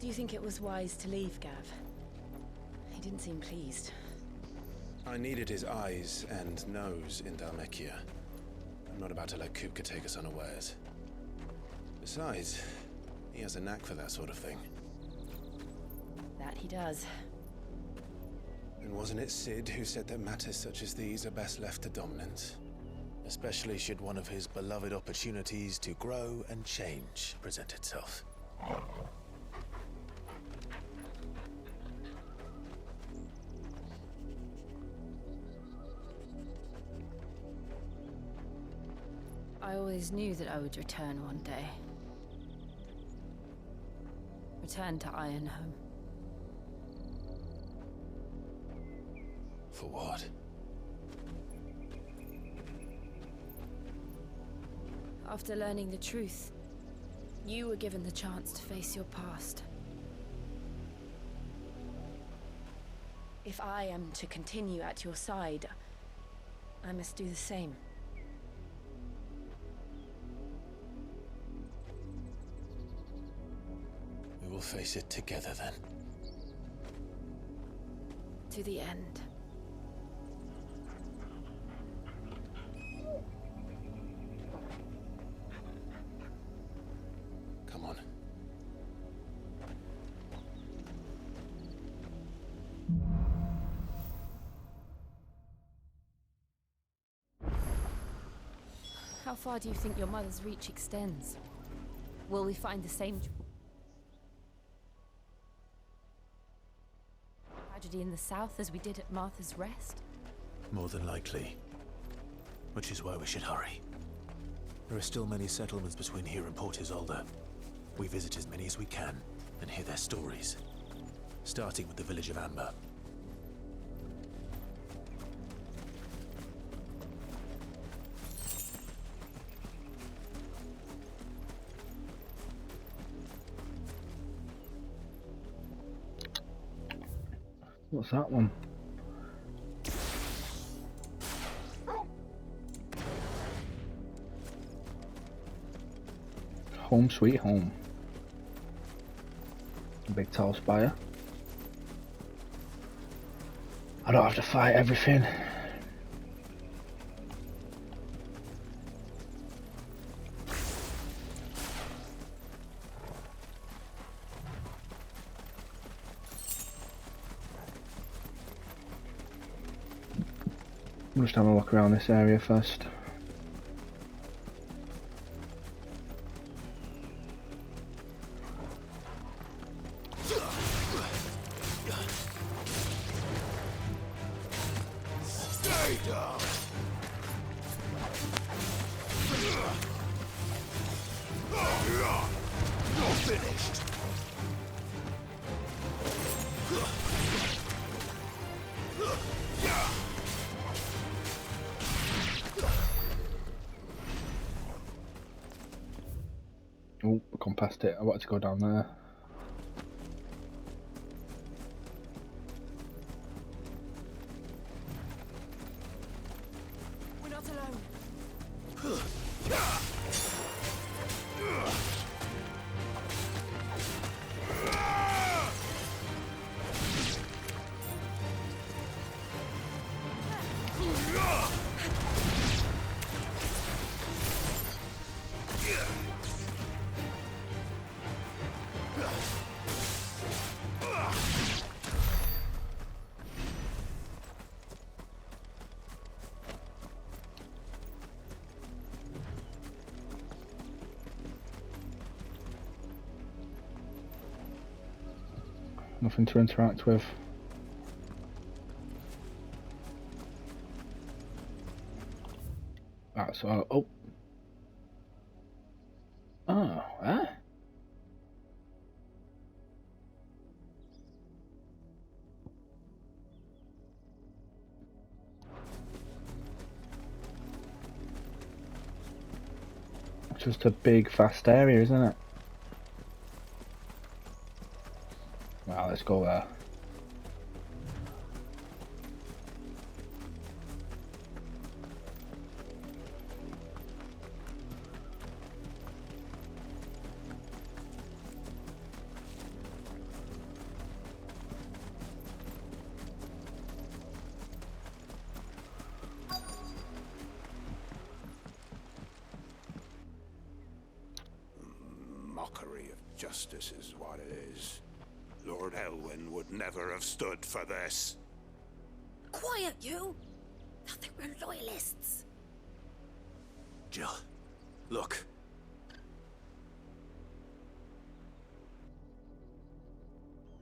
Do you think it was wise to leave, Gav? He didn't seem pleased. I needed his eyes and nose in Dhalmekia. I'm not about to let Kupka take us unawares. Besides, he has a knack for that sort of thing. That he does. And wasn't it Sid who said that matters such as these are best left to dominance? Especially should one of his beloved opportunities to grow and change present itself. I always knew that I would return one day. Return to Ironhome. For what? After learning the truth, you were given the chance to face your past. If I am to continue at your side, I must do the same. We will face it together then. To the end. Come on. How far do you think your mother's reach extends? Will we find the same tragedy in the south as we did at Martha's Rest? More than likely. Which is why we should hurry. There are still many settlements between here and Port Isolde. We visit as many as we can and hear their stories. Starting with the village of Amber. What's that one? Home sweet home. Big tall spire. I don't have to fight everything. I'm just having a look around this area first. Stay down. You're finished. Oh, we've gone past it. I wanted to go down there. We're not alone. Nothing to interact with. That's all. Oh. Oh, eh? Just a big, vast area, isn't it? Wow, let's go there. mockery of justice is what it is. Lord Elwyn would never have stood for this. Quiet, you! Thought they were loyalists. Jill, look.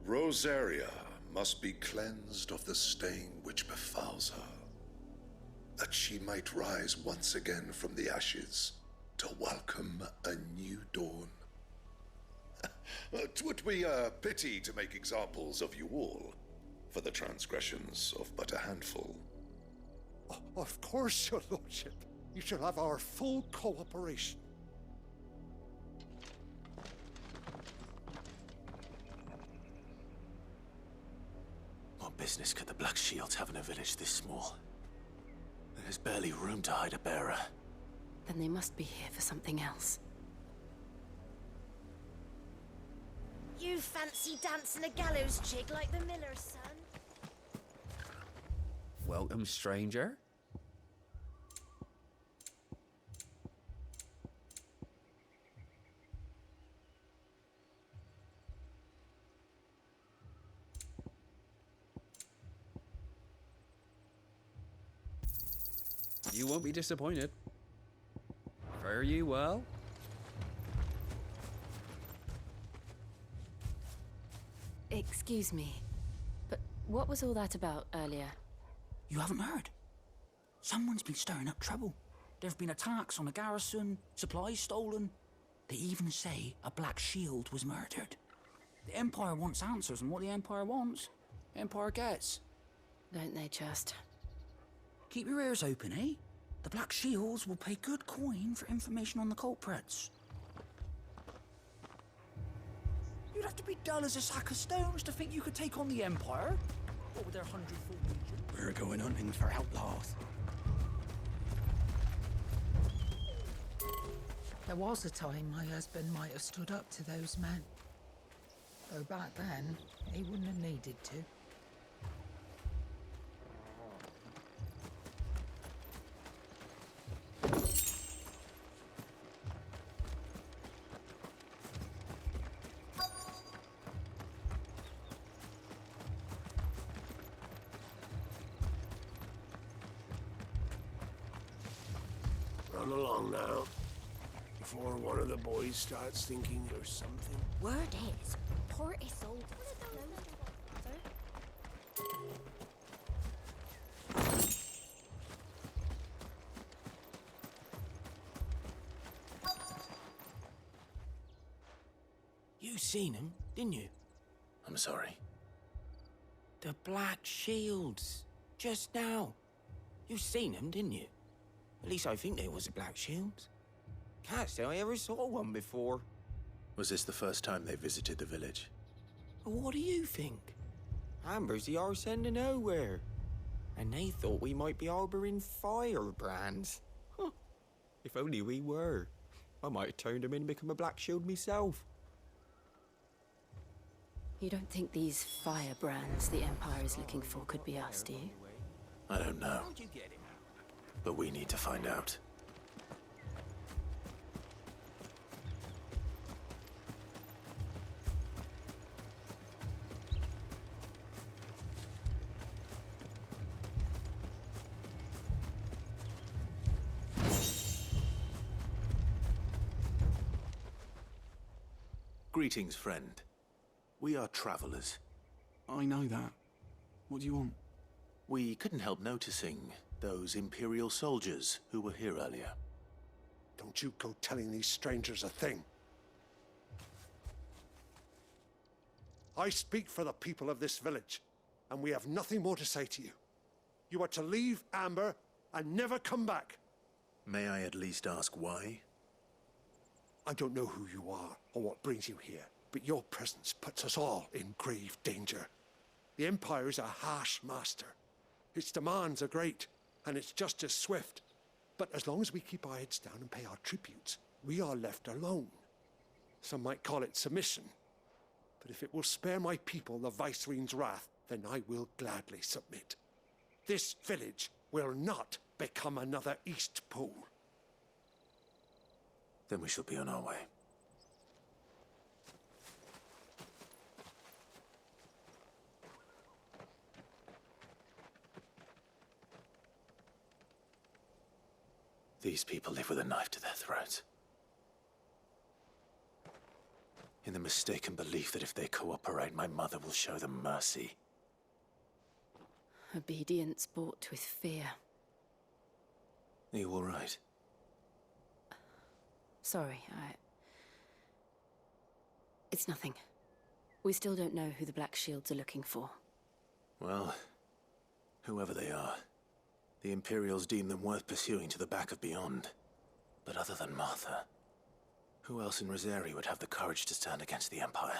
Rosaria must be cleansed of the stain which befouls her, that she might rise once again from the ashes to welcome a new dawn. 'Twould be a pity to make examples of you all, for the transgressions of but a handful. Of course, your lordship. You shall have our full cooperation. What business could the Black Shields have in a village this small? There's barely room to hide a bearer. Then they must be here for something else. You fancy dancing a gallows jig like the miller's son? Welcome, stranger. You won't be disappointed. Fare you well. Excuse me, but what was all that about earlier? You haven't heard? Someone's been stirring up trouble. There have been attacks on the garrison, supplies stolen. They even say a Black Shield was murdered. The Empire wants answers, and what the Empire wants, the Empire gets. Don't they just? Keep your ears open, eh? The Black Shields will pay good coin for information on the culprits. You'd have to be dull as a sack of stones to think you could take on the Empire. What with their 100-foot legion? We're going hunting for outlaws. There was a time my husband might have stood up to those men. Though back then, he wouldn't have needed to. Run along now, before one of the boys starts thinking there's something. Word is, Port Isolde. You seen him, didn't you? I'm sorry. The Black Shields. Just now. You seen them, didn't you? At least I think there was a Black Shields. Can't say I ever saw one before. Was this the first time they visited the village? Well, what do you think? Amber's the arse end of nowhere. And they thought we might be harboring firebrands. Huh. If only we were. I might have turned them in and become a Black Shield myself. You don't think these firebrands the Empire is looking for could be us, do you? I don't know, How'd you get it? but we need to find out. Greetings, friend. We are travelers. I know that. What do you want? We couldn't help noticing those Imperial soldiers who were here earlier. Don't you go telling these strangers a thing. I speak for the people of this village, and we have nothing more to say to you. You are to leave Amber and never come back. May I at least ask why? I don't know who you are or what brings you here, but your presence puts us all in grave danger. The Empire is a harsh master. Its demands are great, and its justice swift. But as long as we keep our heads down and pay our tributes, we are left alone. Some might call it submission. But if it will spare my people the Viceroy's wrath, then I will gladly submit. This village will not become another Eastpool. Then we shall be on our way. These people live with a knife to their throats. In the mistaken belief that if they cooperate, my mother will show them mercy. Obedience bought with fear. Are you all right? Sorry, It's nothing. We still don't know who the Black Shields are looking for. Well, whoever they are, the Imperials deem them worth pursuing to the back of beyond. But other than Martha, who else in Rosari would have the courage to stand against the Empire?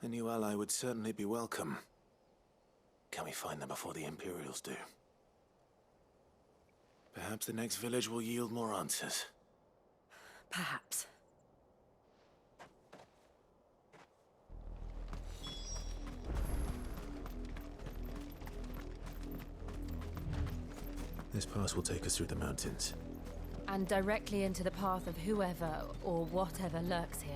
A new ally would certainly be welcome. Can we find them before the Imperials do? Perhaps the next village will yield more answers. Perhaps. This pass will take us through the mountains. And directly into the path of whoever or whatever lurks here.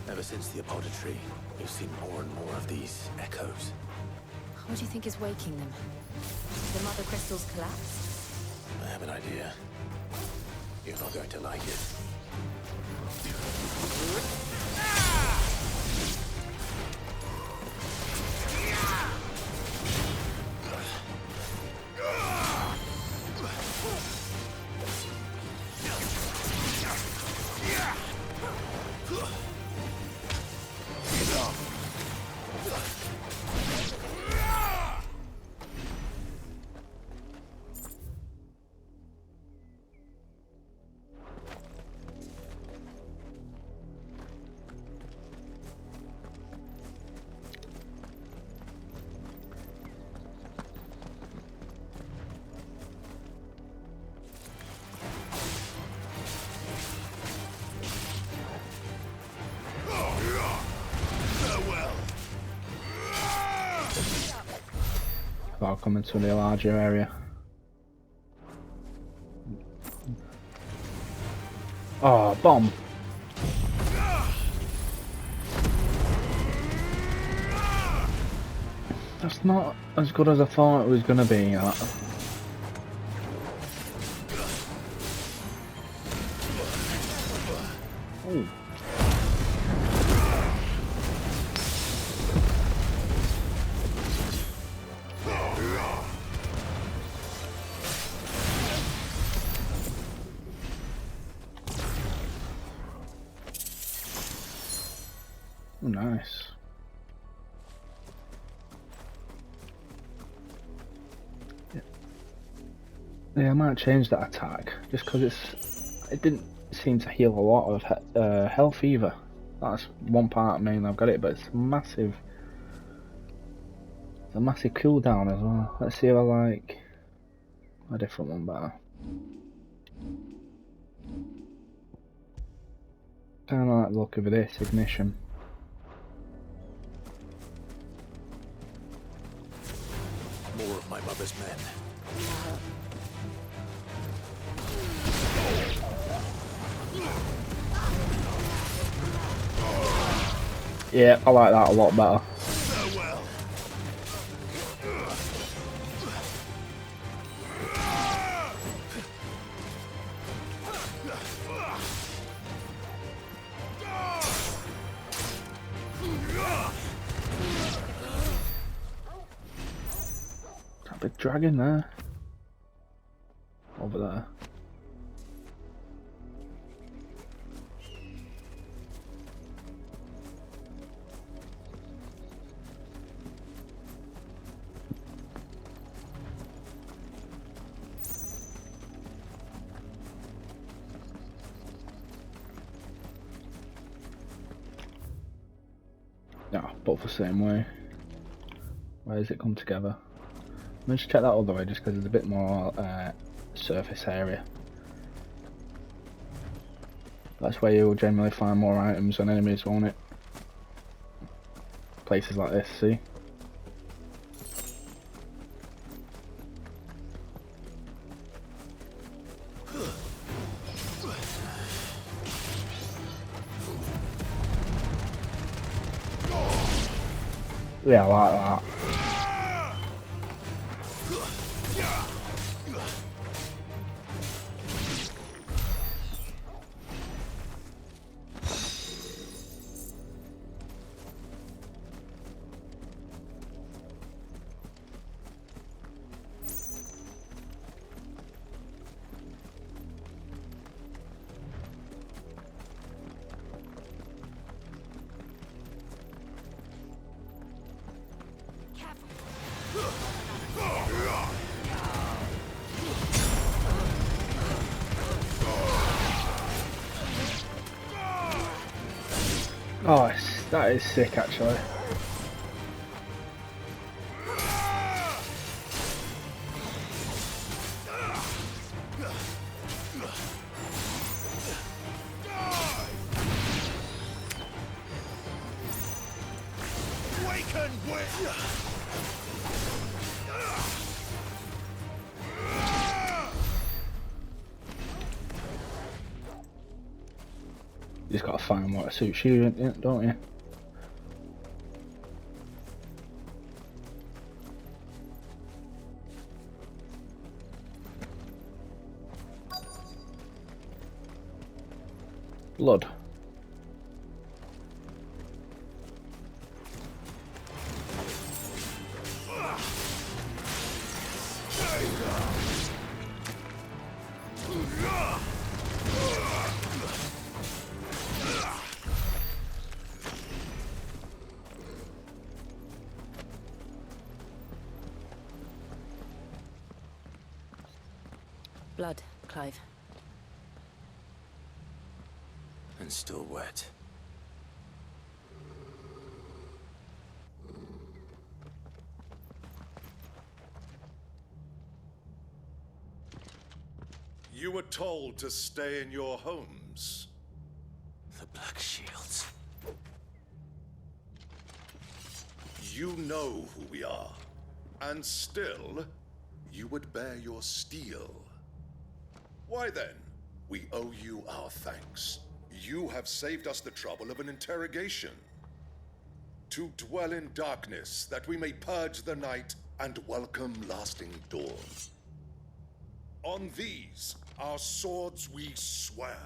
Ever since the apothecary, we've seen more and more of these echoes. What do you think is waking them? The mother crystals collapsed? I have an idea. You're not going to like it. I'll come into the larger area. Oh, bomb! That's not as good as I thought it was gonna be. Ooh. Oh, nice. Yeah, I might change that attack just because it didn't seem to heal a lot of health either. That's one part mainly I've got it, but it's massive. It's a massive cooldown as well. Let's see if I like a different one better. Kind of like the look of this ignition. More of my mother's men. Yeah, I like that a lot better. That big dragon there. Over there. Yeah, both the same way. Where does it come together? Let's check that other way just because there's a bit more surface area. That's where you'll generally find more items and enemies, won't it? Places like this, see? Yeah, I like that. Oh, that is sick actually. You just gotta find what suits you, don't you? Blood. Blood, Clive. And still wet. You were told to stay in your homes. The Black Shields. You know who we are. And still, you would bear your steel. Why then, we owe you our thanks. You have saved us the trouble of an interrogation. To dwell in darkness, that we may purge the night and welcome lasting dawn. On these, our swords we swear.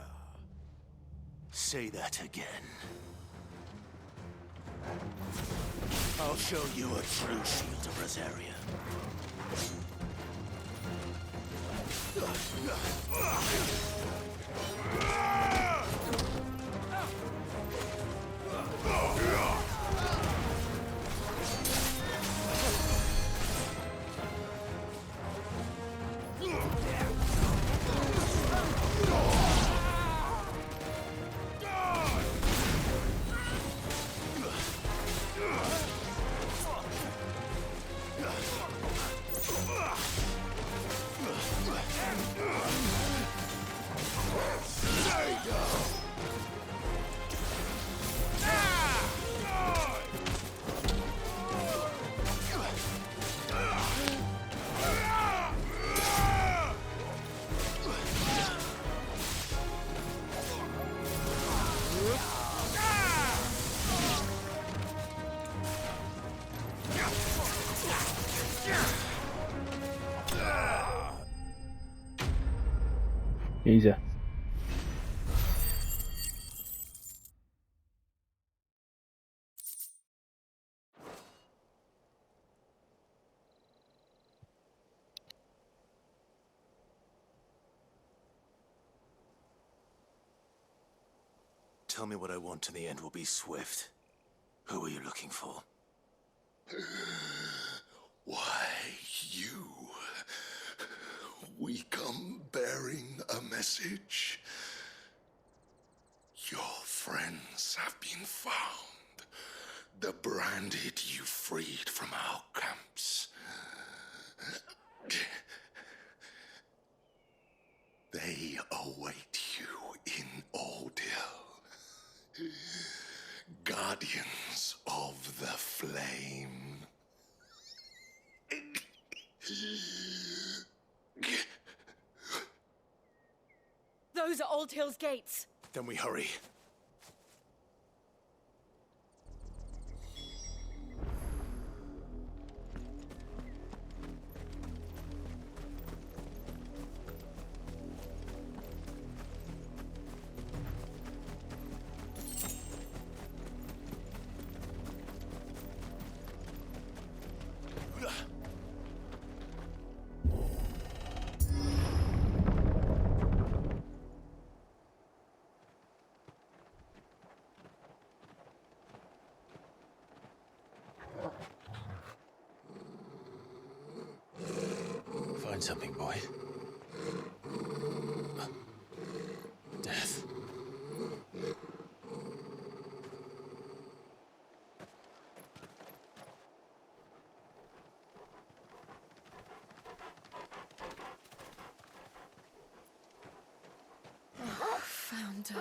Say that again. I'll show you a true shield of Rosaria. Easy. Tell me what I want and the end will be swift. Who are you looking for? Why, you. We come bearing a message. Your friends have been found. The branded you freed from our camps. They await you in Ordeal. Guardians of the Flame. Those are Old Hill's gates. Then we hurry. something, boy. Death. Found her.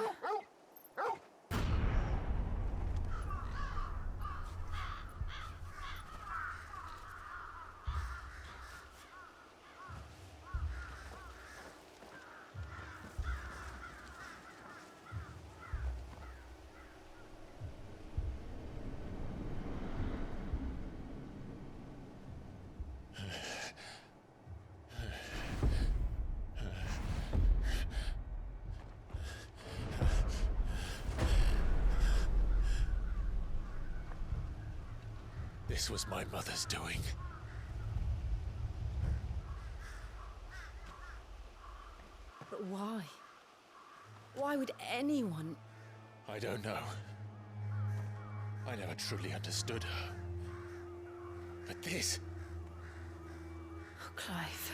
This was my mother's doing. But why? Why would anyone... I don't know. I never truly understood her. But this... Oh, Clive.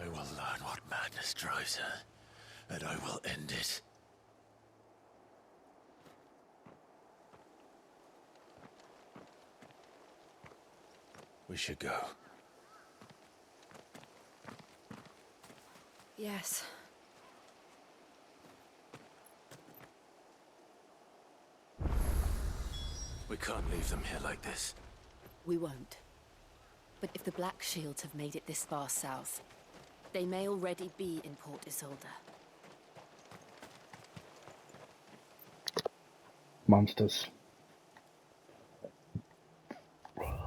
I will learn what madness drives her, and I will end it. We should go. Yes. We can't leave them here like this. We won't. But if the Black Shields have made it this far south, they may already be in Port Isolde. Monsters.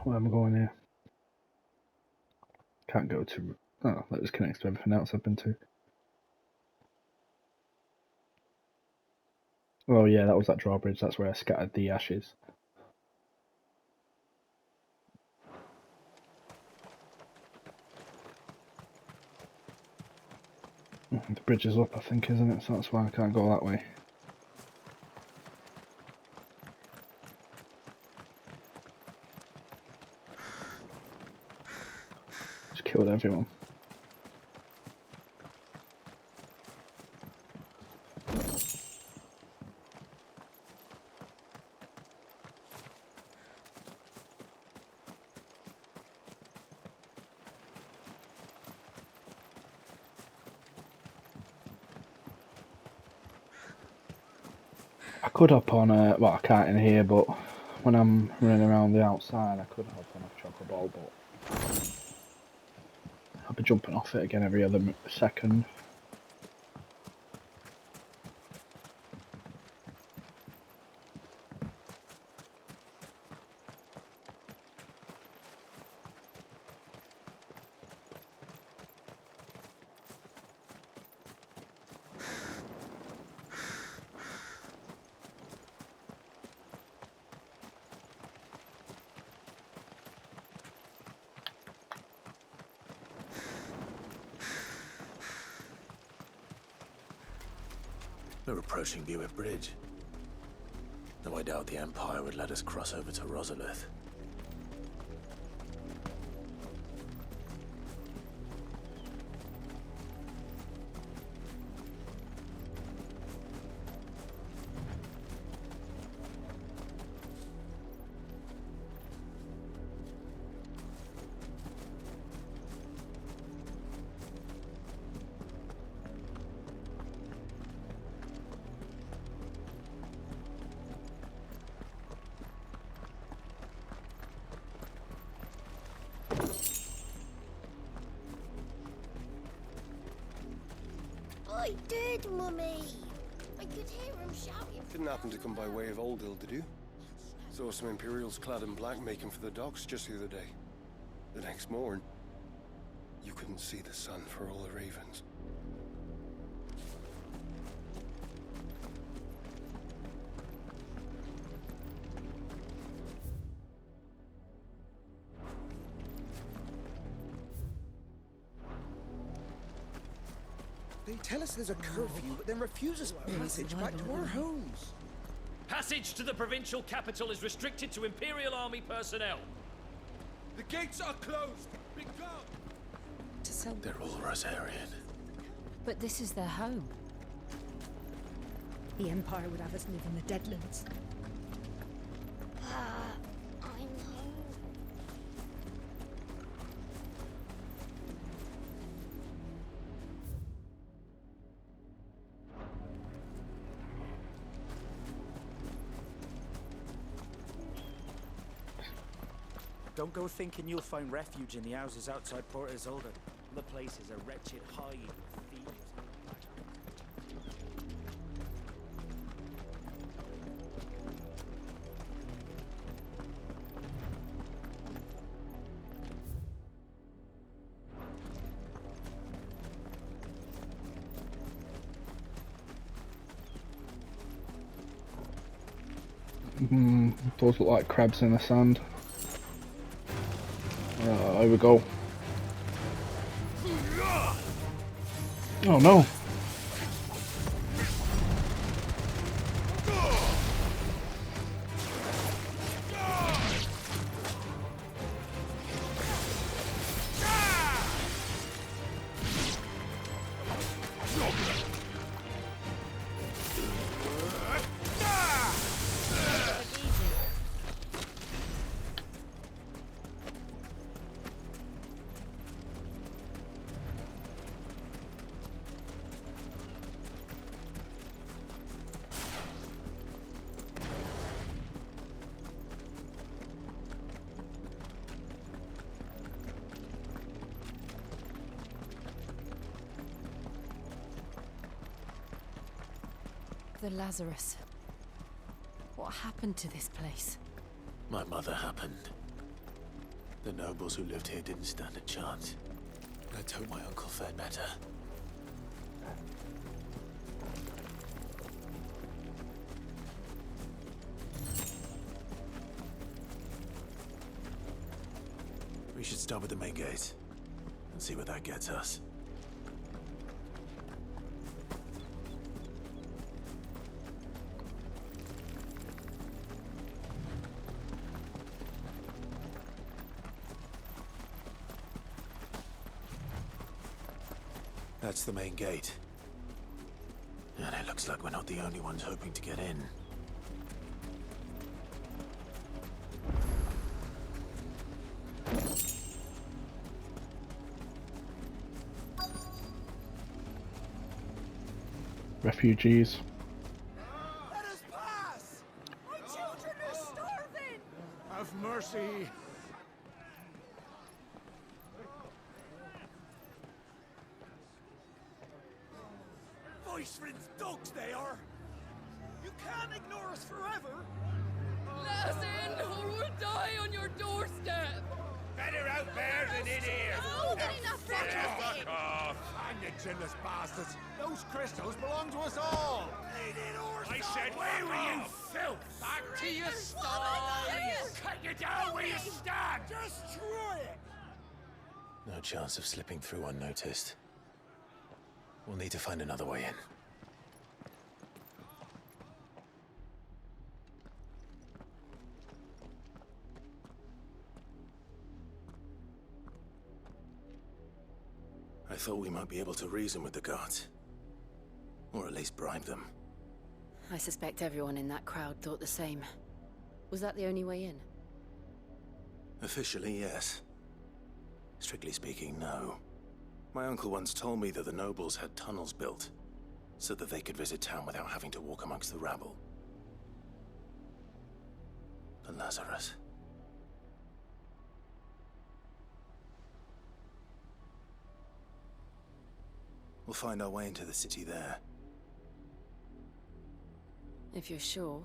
Where am I going here? Can't go to... Oh, that just connects to everything else I've been to. Oh yeah, that was that drawbridge. That's where I scattered the ashes. The bridge is up, I think, isn't it? So that's why I can't go that way. Just killed everyone. I could hop on a... Well, I can't in here, but when I'm running around the outside, I could hop on a chocobo, but I'll be jumping off it again every other second. We're approaching Buick Bridge. Though I doubt the Empire would let us cross over to Rosalith. I did, Mummy. I could hear him shouting. Didn't happen to come by way of Oldhill, did you? Saw some Imperials clad in black making for the docks just the other day. The next morn, you couldn't see the sun for all the ravens. They tell us there's a curfew, but then refuse us passage back to our homes. Passage to the provincial capital is restricted to Imperial Army personnel. The gates are closed. Be gone. To sell. They're all Rosarian. But this is their home. The Empire would have us live in the Deadlands. I'm home. Don't go thinking you'll find refuge in the houses outside Port Isolde. The place is a wretched hive of thieves. Those look like crabs in the sand. Here we go. Oh no! The Lazarus. What happened to this place? My mother happened. The nobles who lived here didn't stand a chance. Let's hope my uncle fared better. We should start with the main gate and see where that gets us. That's the main gate. And it looks like we're not the only ones hoping to get in. Refugees. Let us pass! My children are starving! Have mercy! Viceland's dogs they are! You can't ignore us forever! Let us in, or we'll die on your doorstep! Better out there than in here! Oh, get enough Fuck off! Hang the chinless bastards! Those crystals belong to us all! I said, where were you, filth? Back to your stall! Cut you down where you stand! Destroy it! No chance of slipping through unnoticed. We'll need to find another way in. I thought we might be able to reason with the guards. Or at least bribe them. I suspect everyone in that crowd thought the same. Was that the only way in? Officially, yes. Strictly speaking, no. My uncle once told me that the nobles had tunnels built, so that they could visit town without having to walk amongst the rabble. The Lazarus. We'll find our way into the city there. If you're sure.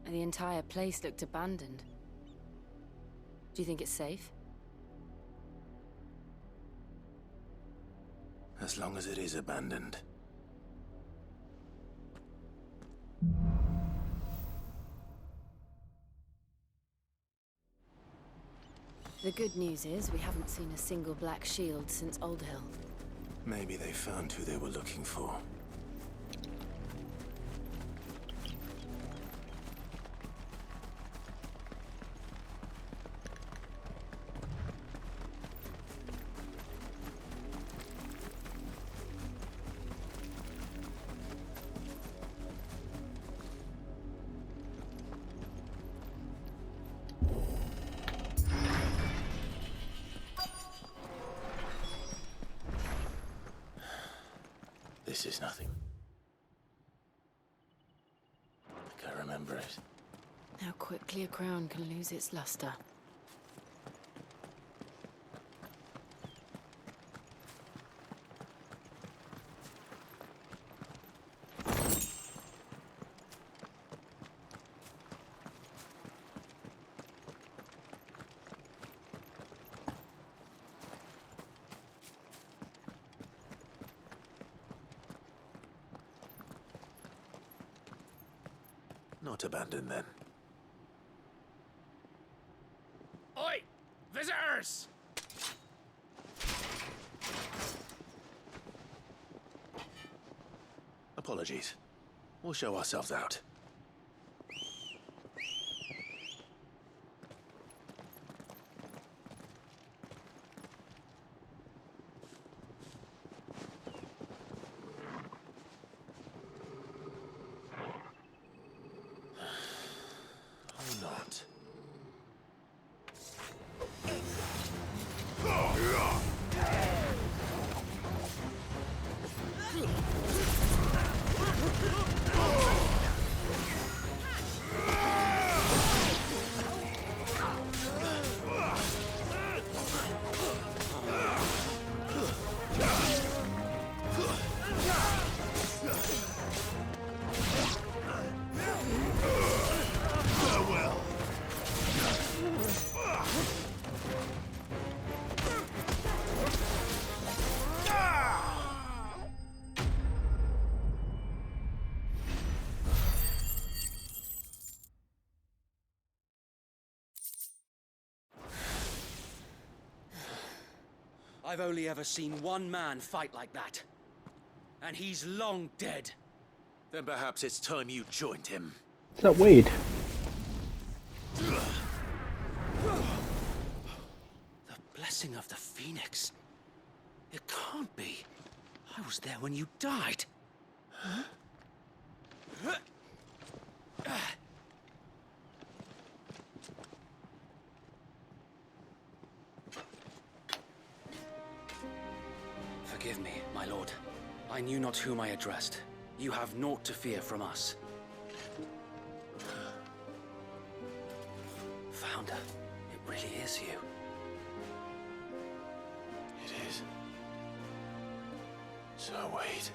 The entire place looked abandoned. Do you think it's safe? As long as it is abandoned. The good news is we haven't seen a single black shield since Old Hill. Maybe they found who they were looking for. This is nothing. I can't remember it. How quickly a crown can lose its luster. Not abandoned then. Oi! Visitors! Apologies. We'll show ourselves out. I've only ever seen one man fight like that. And he's long dead. Then perhaps it's time you joined him. Is that Wade? The blessing of the Phoenix. It can't be. I was there when you died. Huh? Forgive me, my lord. I knew not whom I addressed. You have naught to fear from us. Founder, it really is you. It is. So wait.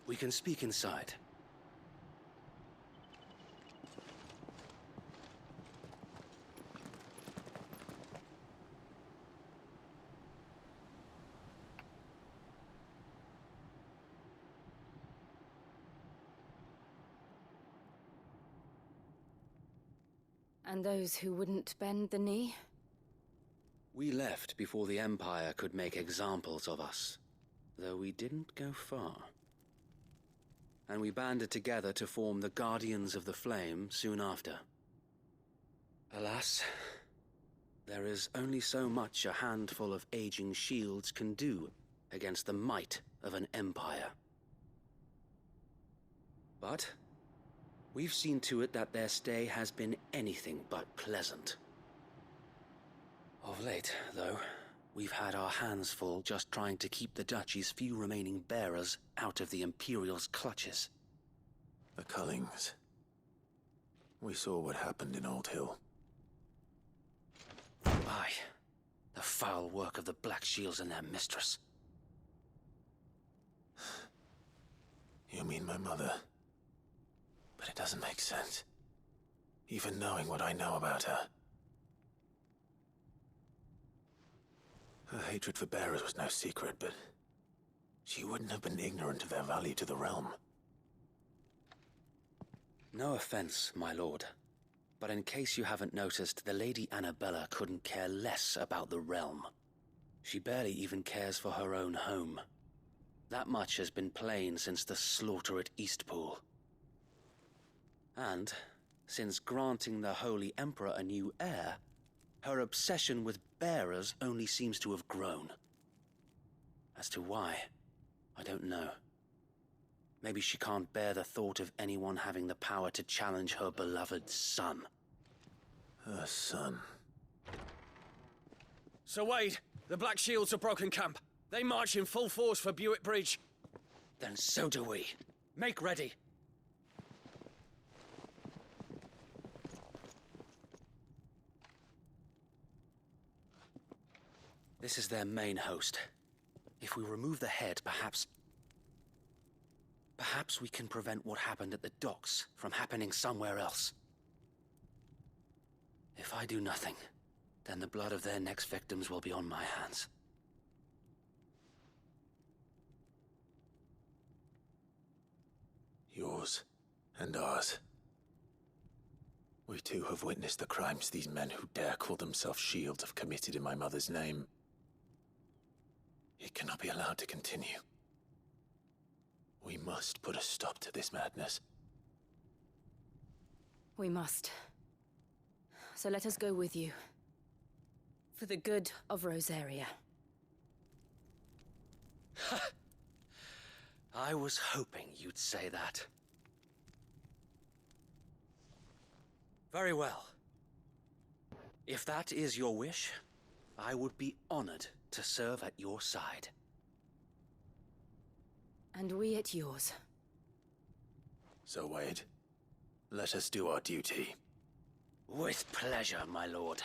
We can speak inside. And those who wouldn't bend the knee? We left before the Empire could make examples of us, though we didn't go far. And we banded together to form the Guardians of the Flame soon after. Alas, there is only so much a handful of aging shields can do against the might of an empire. But we've seen to it that their stay has been anything but pleasant. Of late, though, we've had our hands full just trying to keep the Duchy's few remaining bearers out of the Imperial's clutches. The Cullings. We saw what happened in Old Hill. Aye. The foul work of the Black Shields and their mistress. You mean my mother? But it doesn't make sense. Even knowing what I know about her. Her hatred for bearers was no secret, but She wouldn't have been ignorant of their value to the realm. No offense, my lord, but in case you haven't noticed, the Lady Annabella couldn't care less about the realm. She barely even cares for her own home. That much has been plain since the slaughter at Eastpool. And, since granting the Holy Emperor a new heir, her obsession with bearers only seems to have grown. As to why, I don't know. Maybe she can't bear the thought of anyone having the power to challenge her beloved son. Her son. Sir Wade, the Black Shields have broken camp. They march in full force for Buick Bridge. Then so do we. Make ready. This is their main host. If we remove the head, perhaps we can prevent what happened at the docks from happening somewhere else. If I do nothing, then the blood of their next victims will be on my hands. Yours and ours. We too have witnessed the crimes these men who dare call themselves shields have committed in my mother's name. It cannot be allowed to continue. We must put a stop to this madness. We must. So let us go with you. For the good of Rosaria. I was hoping you'd say that. Very well. If that is your wish, I would be honored to serve at your side. And we at yours. So, Wade, let us do our duty. With pleasure, my lord.